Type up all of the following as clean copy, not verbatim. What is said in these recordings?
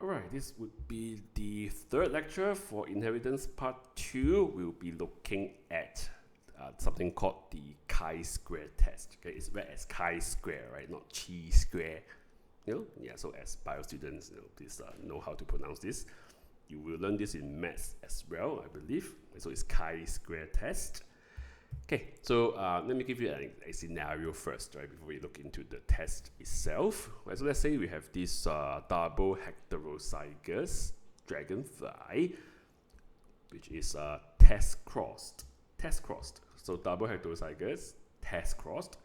Alright, this would be the third lecture for inheritance part 2. We'll be looking at something called the chi-square test. Okay, it's read as chi-square, right? Not chi-square. So as bio students, please know how to pronounce this. You will learn this in maths as well, I believe. So it's chi-square test. Okay, so let me give you a scenario first, right, before we look into the test itself. Right, so let's say we have this double heterozygous dragonfly, which is test crossed. So double heterozygous, test crossed.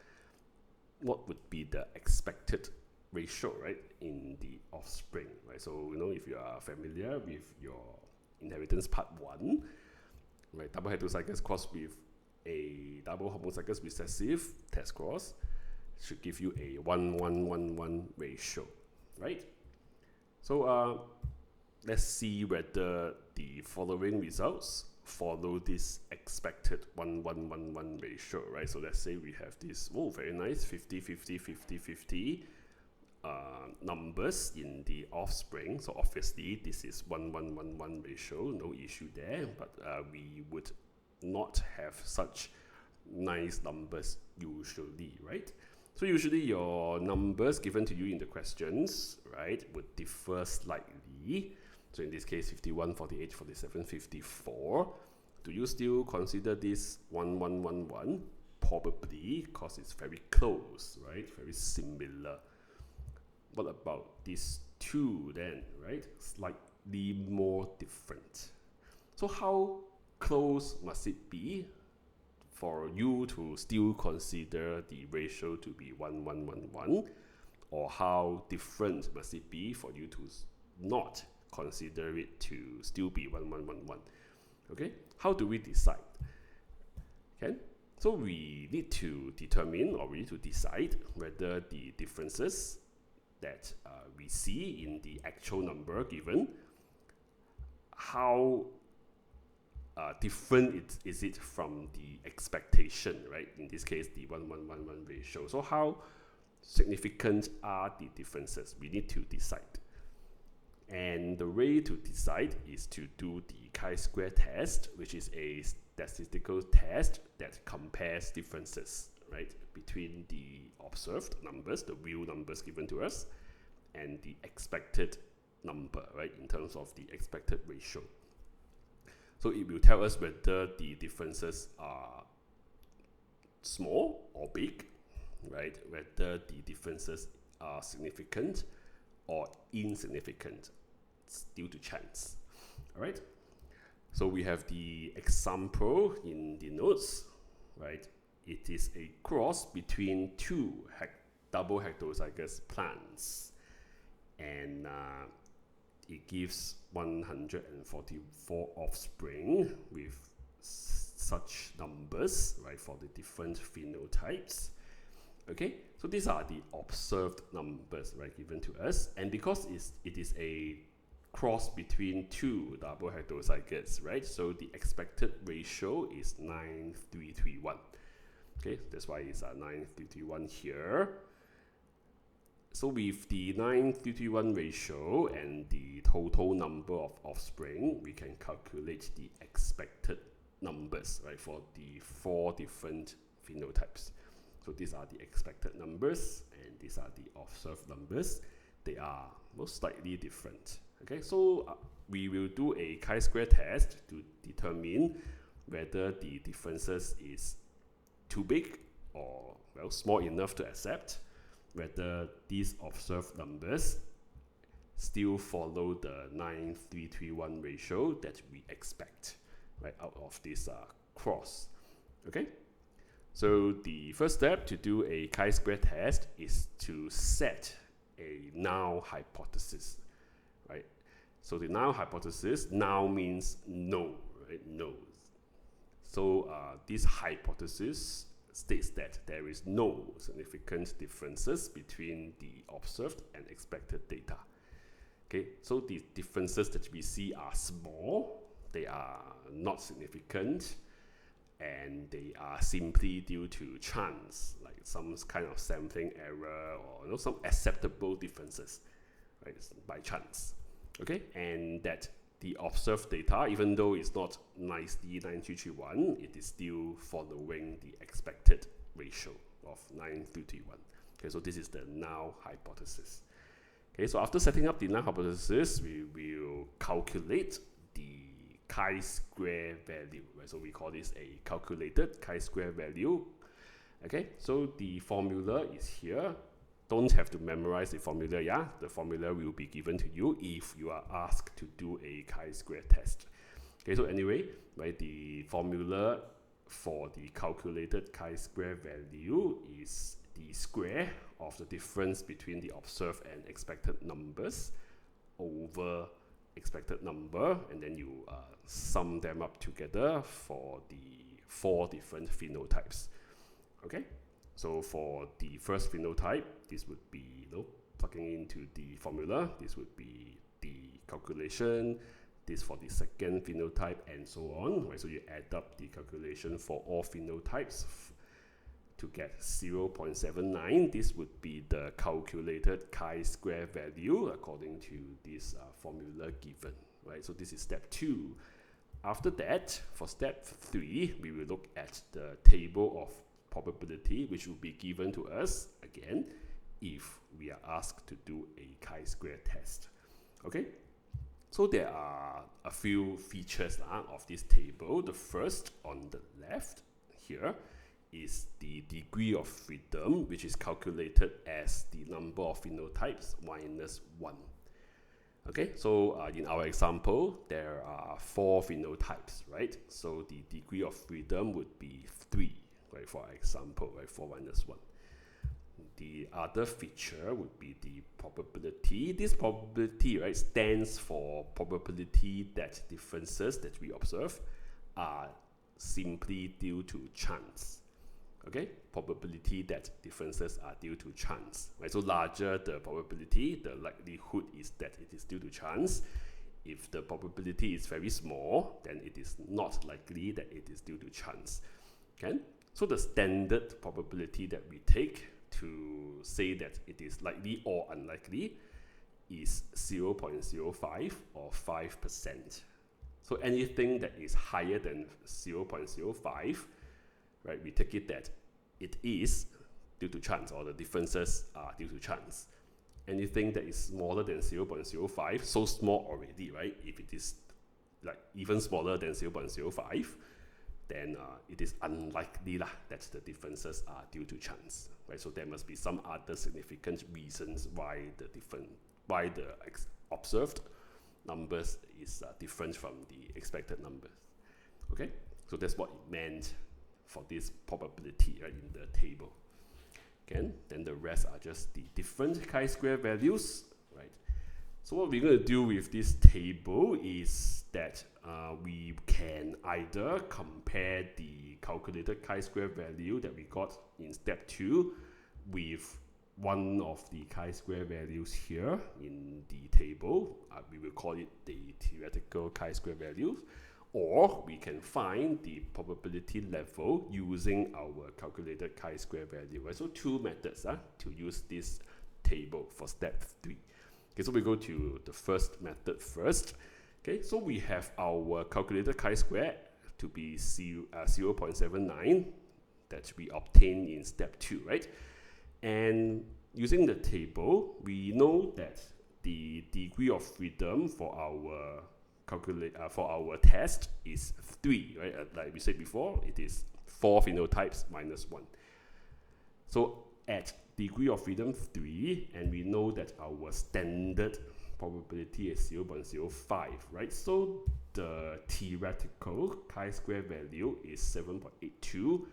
What would be the expected ratio, right, in the offspring, right? So if you are familiar with your inheritance part 1, right, double heterozygous crossed with a double homozygous recessive test cross should give you a 1:1:1:1 ratio, right? So let's see whether the following results follow this expected 1:1:1:1 ratio, right? So let's say we have this very nice 50 numbers in the offspring. So obviously this is 1:1:1:1 ratio, no issue there, but we would not have such nice numbers usually, right? So usually your numbers given to you in the questions, right, would differ slightly. So in this case 51, 48, 47, 54. Do you still consider this 1:1:1:1? Probably, because it's very close, right? Very similar. What about these two then, right? Slightly more different. So how close must it be for you to still consider the ratio to be 1:1:1:1, or how different must it be for you to not consider it to still be 1:1:1:1? Okay, how do we decide? Okay, so we need to determine, or we need to decide whether the differences that we see in the actual number given, how different is it from the expectation, right? In this case, the 1:1:1:1 ratio. So how significant are the differences? We need to decide. And the way to decide is to do the chi-square test, which is a statistical test that compares differences, right, between the observed numbers, the real numbers given to us, and the expected number, right, in terms of the expected ratio. So it will tell us whether the differences are small or big, right? Whether the differences are significant or insignificant. It's due to chance. All right. So we have the example in the notes, right? It is a cross between two double heterozygous plants, and it gives 144 offspring with such numbers, right, for the different phenotypes. Okay, so these are the observed numbers, right, given to us, and because it is a cross between two double heterozygotes, right, so the expected ratio is 9:3:1. Okay, that's why it's 9:3:1 here. So with the 9:3:1 ratio and the total number of offspring, we can calculate the expected numbers, right, for the 4 different phenotypes. So these are the expected numbers, and these are the observed numbers. They are most likely different. Okay, so we will do a chi-square test to determine whether the differences is too big or, well, small enough to accept, whether these observed numbers still follow the 9:3:1 ratio that we expect, right, out of this cross. Okay, so the first step to do a chi-square test is to set a null hypothesis, right? So the null hypothesis, null means no, right? No. So this hypothesis states that there is no significant differences between the observed and expected data. Okay, so the differences that we see are small, they are not significant, and they are simply due to chance, like some kind of sampling error or some acceptable differences, right, by chance. Okay, and that the observed data, even though it's not nicely 9331, it is still following the expected ratio of 9331. Okay, so this is the null hypothesis. Okay, so after setting up the null hypothesis, we will calculate the chi-square value, right? So we call this a calculated chi-square value. Okay, so the formula is here. Don't have to memorize the formula, yeah? The formula will be given to you if you are asked to do a chi-square test. Okay, so anyway, right, the formula for the calculated chi-square value is the square of the difference between the observed and expected numbers over expected number, and then you sum them up together for the 4 different phenotypes. Okay, so for the first phenotype, this would be, plugging into the formula, this would be the calculation, this for the second phenotype, and so on, right? So you add up the calculation for all phenotypes to get 0.79. This would be the calculated chi-square value according to this formula given, right? So this is step 2. After that, for step 3, we will look at the table of probability, which will be given to us again if we are asked to do a chi-square test. Okay, so there are a few features of this table. The first on the left here is the degree of freedom, which is calculated as the number of phenotypes minus 1. Okay, so in our example, there are 4 phenotypes, right? So the degree of freedom would be 3, right, for example, right, 4 minus 1. The other feature would be the probability. This probability, right, stands for probability that differences that we observe are simply due to chance. Okay, probability that differences are due to chance, right? So larger the probability, the likelihood is that it is due to chance. If the probability is very small, then it is not likely that it is due to chance. Okay, so the standard probability that we take to say that it is likely or unlikely is 0.05 or 5%. So anything that is higher than 0.05, right, we take it that it is due to chance, or the differences are due to chance. Anything that is smaller than 0.05, so small already, right? If it is like even smaller than 0.05, then it is unlikely that the differences are due to chance, right? So there must be some other significant reasons why the observed numbers is different from the expected numbers. Okay, so that's what it meant for this probability, right, in the table. Again, then the rest are just the different chi-square values, right? So what we're going to do with this table is that we can either compare the calculated chi-square value that we got in step 2 with one of the chi-square values here in the table. We will call it the theoretical chi-square value, or we can find the probability level using our calculated chi-square value. Right? So 2 methods to use this table for step 3. Okay, so we go to the first method first. Okay, so we have our calculated chi-square to be 0.79 that we obtained in step 2, right? And using the table, we know that the degree of freedom for our test is 3, right? Like we said before, it is 4 phenotypes minus 1. So at degree of freedom 3, and we know that our standard probability is 0.05, right? So the theoretical chi-square value is 7.82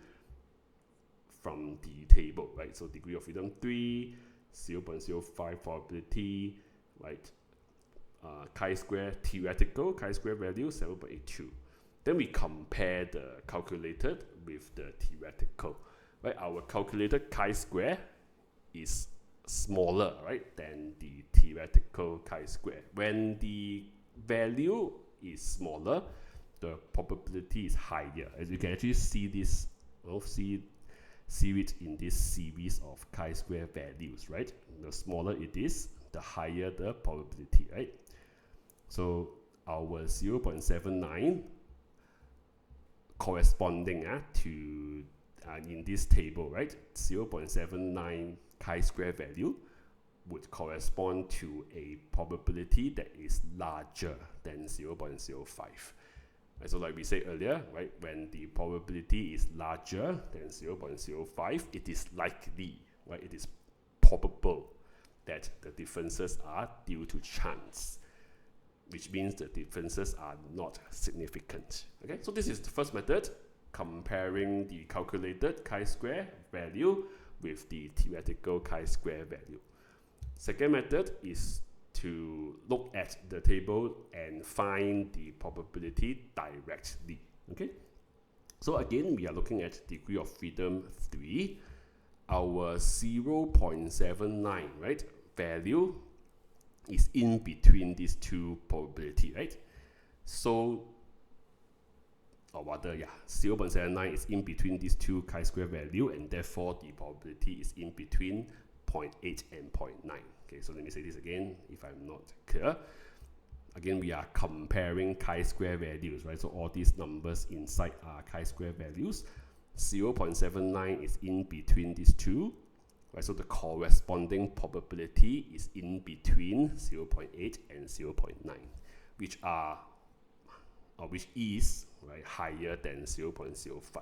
from the table, right? So degree of freedom 3, 0.05 probability, right? Chi-square theoretical chi-square value 7.82. Then we compare the calculated with the theoretical, right? Our calculated chi-square is smaller, right, than the theoretical chi-square. When the value is smaller, the probability is higher. As you can actually see this, see it in this series of chi-square values, right? The smaller it is, the higher the probability, right? So our 0.79 corresponding to in this table, right? 0.79 chi-square value would correspond to a probability that is larger than 0.05. Right, so like we said earlier, right, when the probability is larger than 0.05, it is likely, right, it is probable that the differences are due to chance, which means the differences are not significant. Okay, so this is the first method, comparing the calculated chi-square value with the theoretical chi-square value. Second method is to look at the table and find the probability directly. Okay, so again, we are looking at degree of freedom 3. Our 0.79, right, value is in between these two probability, right? So, or rather, yeah, 0.79 is in between these two chi-square value, and therefore the probability is in between 0.8 and 0.9. Okay, so let me say this again if I'm not clear. Again, we are comparing chi-square values, right? So all these numbers inside are chi-square values. 0.79 is in between these two, right? So the corresponding probability is in between 0.8 and 0.9, which are, or which is, right, higher than 0.05,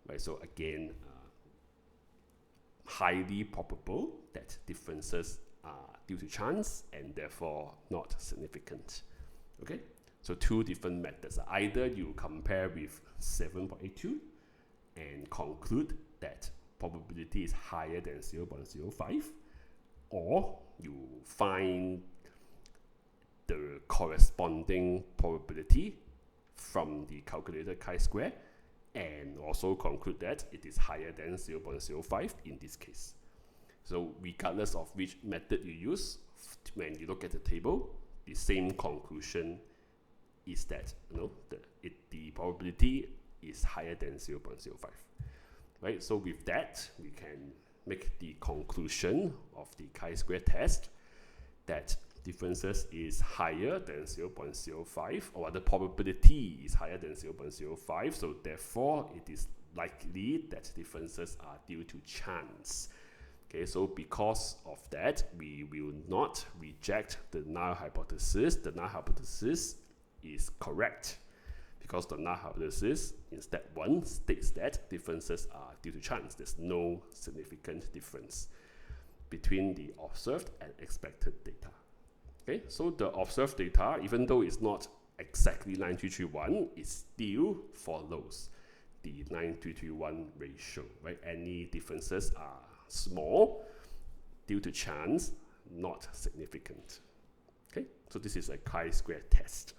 right? So again, highly probable that differences are due to chance and therefore not significant. Okay, so two different methods. Either you compare with 7.82 and conclude that probability is higher than 0.05, or you find the corresponding probability from the calculated chi-square and also conclude that it is higher than 0.05 in this case. So regardless of which method you use, when you look at the table, the same conclusion is that, you know, the probability is higher than 0.05. Right? So with that, we can make the conclusion of the chi-square test that differences is higher than 0.05, or the probability is higher than 0.05, so therefore it is likely that differences are due to chance. Okay, so because of that, we will not reject the null hypothesis. The null hypothesis is correct because the null hypothesis in step 1 states that differences are due to chance. There's no significant difference between the observed and expected data. Okay, so the observed data, even though it's not exactly 9331, it still follows the 9331 ratio, right? Any differences are small due to chance, not significant. Okay, so this is a chi-square test.